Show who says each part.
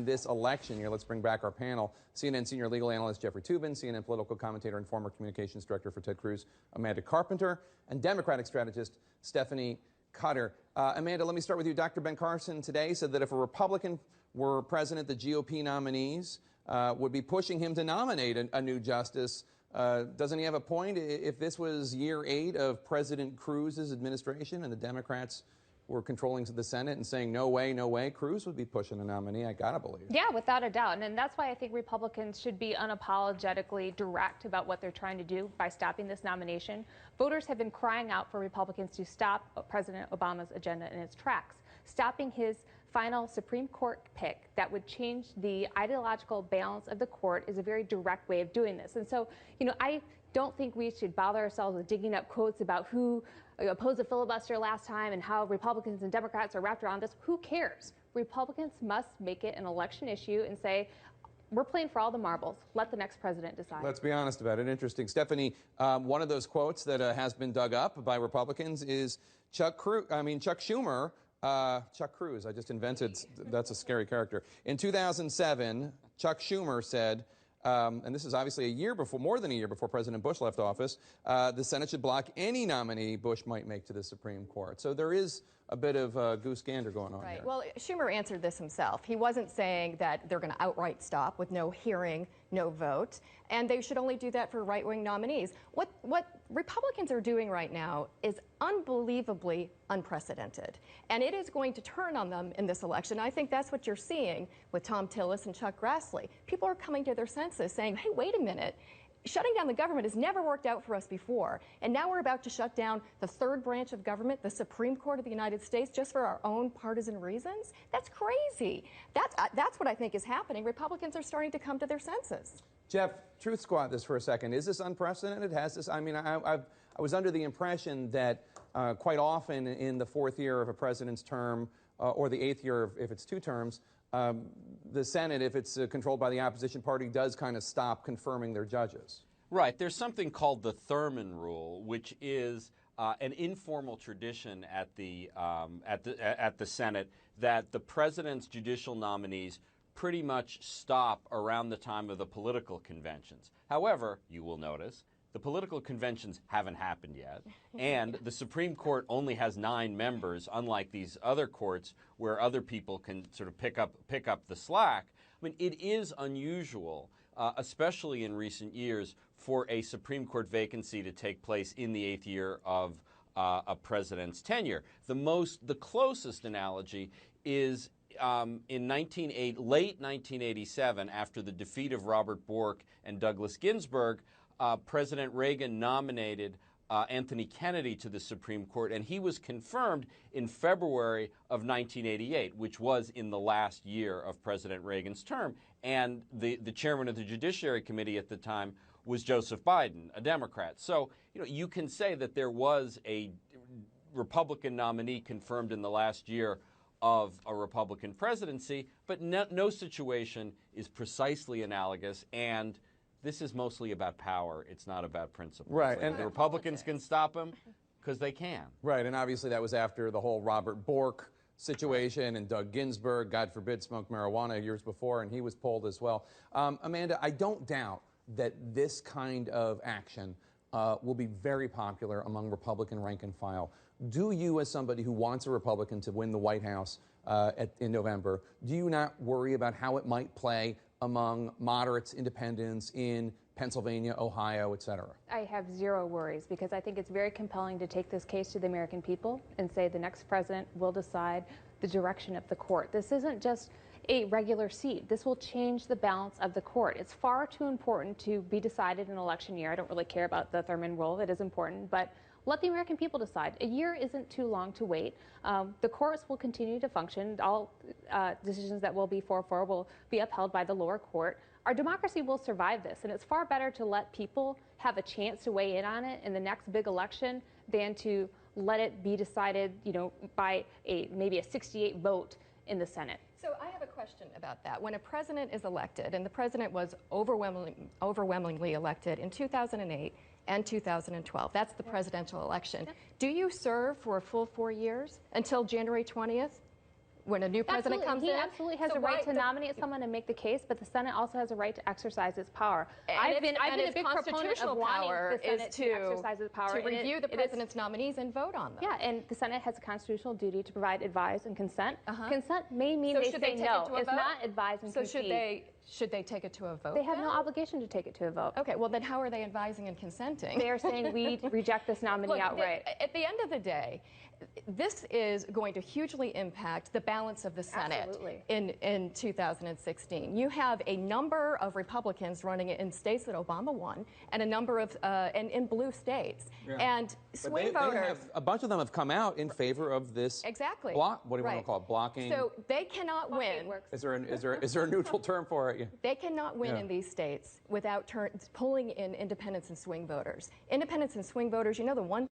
Speaker 1: this election year. Let's bring back our panel. CNN senior legal analyst Jeffrey Toobin, CNN political commentator and former communications director for Ted Cruz, Amanda Carpenter, and Democratic strategist Stephanie Cutter. Amanda, let me start with you. Dr. Ben Carson today said that if a Republican were president, the GOP nominees would be pushing him to nominate a new justice. Doesn't he have a point? If this was year 8 of President Cruz's administration and the Democrats were controlling the Senate and saying, no way, Cruz would be pushing a nominee, I gotta believe.
Speaker 2: Yeah, without a doubt. And that's why I think Republicans should be unapologetically direct about what they're trying to do by stopping this nomination. Voters have been crying out for Republicans to stop President Obama's agenda in its tracks. Stopping his final Supreme Court pick that would change the ideological balance of the court is a very direct way of doing this. And so, I don't think we should bother ourselves with digging up quotes about who opposed the filibuster last time and how Republicans and Democrats are wrapped around this. Who cares? Republicans must make it an election issue and say, we're playing for all the marbles. Let the next president decide.
Speaker 1: Let's be honest about it. Interesting. Stephanie, one of those quotes that has been dug up by Republicans is Chuck Schumer. Chuck Cruz, I just invented, that's a scary character. In 2007, Chuck Schumer said, and this is obviously more than a year before President Bush left office, the Senate should block any nominee Bush might make to the Supreme Court. So there is a bit of goose gander going on here.
Speaker 3: Well, Schumer answered this himself. He wasn't saying that they're going to outright stop with no hearing, no vote, and they should only do that for right-wing nominees. What Republicans are doing right now is unbelievably unprecedented, and it is going to turn on them in this election. I think that's what you're seeing with Tom Tillis and Chuck Grassley. People are coming to their senses saying, hey, wait a minute. Shutting down the government has never worked out for us before, and now we're about to shut down the third branch of government, the Supreme Court of the United States, just for our own partisan reasons? That's crazy. That's what I think is happening. Republicans are starting to come to their senses.
Speaker 1: Jeff, truth squad this for a second. Is this unprecedented? Has this? I mean, I was under the impression that quite often in the 4th year of a president's term, or the 8th year if it's 2 terms, the Senate, if it's controlled by the opposition party, does kind of stop confirming their judges.
Speaker 4: Right. There's something called the Thurman Rule, which is an informal tradition at the Senate that the president's judicial nominees pretty much stop around the time of the political conventions. However, you will notice the political conventions haven't happened yet, and the Supreme Court only has 9 members, unlike these other courts where other people can sort of pick up the slack. I mean, it is unusual, especially in recent years, for a Supreme Court vacancy to take place in the 8th year of a president's tenure. The closest analogy is in late 1987, after the defeat of Robert Bork and Douglas Ginsburg, President Reagan nominated Anthony Kennedy to the Supreme Court, and he was confirmed in February of 1988, which was in the last year of President Reagan's term. And the chairman of the Judiciary Committee at the time was Joseph Biden, a Democrat. So, you can say that there was a Republican nominee confirmed in the last year of a Republican presidency, but no situation is precisely analogous, and this is mostly about power. It's not about principle.
Speaker 1: Right.
Speaker 4: And the Republicans can stop him because they can.
Speaker 1: Right. And obviously that was after the whole Robert Bork situation and Doug Ginsburg, God forbid, smoked marijuana years before, and he was pulled as well. Amanda, I don't doubt that this kind of action will be very popular among Republican rank and file. Do you, as somebody who wants a Republican to win the White House in November, do you not worry about how it might play among moderates, independents in Pennsylvania, Ohio, et cetera?
Speaker 2: I have zero worries because I think it's very compelling to take this case to the American people and say the next president will decide the direction of the court. This isn't just a regular seat. This will change the balance of the court. It's far too important to be decided in election year. I don't really care about the Thurman Rule. It is important, but let the American people decide. A year isn't too long to wait. The courts will continue to function. All decisions that will be 4-4 will be upheld by the lower court. Our democracy will survive this, and it's far better to let people have a chance to weigh in on it in the next big election than to let it be decided, by maybe a 68 vote in the Senate.
Speaker 3: So I have a question about that. When a president is elected, and the president was overwhelmingly elected in 2008 and 2012, that's the presidential election. Do you serve for a full 4 years until January 20th? when a new president comes in.
Speaker 2: He absolutely has
Speaker 3: So
Speaker 2: a right to
Speaker 3: the-
Speaker 2: nominate someone and make the case, but the Senate also has a right to exercise its power. I've been a
Speaker 3: its
Speaker 2: big proponent
Speaker 3: constitutional
Speaker 2: of wanting
Speaker 3: power
Speaker 2: the Senate
Speaker 3: is
Speaker 2: to exercise its power.
Speaker 3: to
Speaker 2: and
Speaker 3: review the
Speaker 2: it is-
Speaker 3: president's nominees and vote on them.
Speaker 2: Yeah, and the Senate has a constitutional duty to provide advice and consent.
Speaker 3: Uh-huh.
Speaker 2: Consent may mean
Speaker 3: So
Speaker 2: they
Speaker 3: should
Speaker 2: say
Speaker 3: take
Speaker 2: no.
Speaker 3: it to a
Speaker 2: It's
Speaker 3: vote?
Speaker 2: not advise and
Speaker 3: So
Speaker 2: concede.
Speaker 3: should they take it to a vote?
Speaker 2: They have no
Speaker 3: then?
Speaker 2: obligation to take it to a vote.
Speaker 3: Okay, well then how are they advising and consenting?
Speaker 2: They are saying we reject this nominee
Speaker 3: Look,
Speaker 2: outright.
Speaker 3: at the end of the day, this is going to hugely impact the balance of the Senate
Speaker 2: Absolutely.
Speaker 3: in 2016. You have a number of Republicans running in states that Obama won, and a number of in blue states, and
Speaker 1: But
Speaker 3: swing
Speaker 1: they
Speaker 3: voters.
Speaker 1: have, a bunch of them have come out in favor of this.
Speaker 3: Exactly.
Speaker 1: Block. What do you want
Speaker 3: Right.
Speaker 1: to call it? Blocking.
Speaker 3: So they cannot win.
Speaker 2: works.
Speaker 1: Is there a neutral term for it? Yeah.
Speaker 3: They cannot win
Speaker 1: Yeah.
Speaker 3: in these states without pulling in independents and swing voters. Independents and swing voters, you know, the one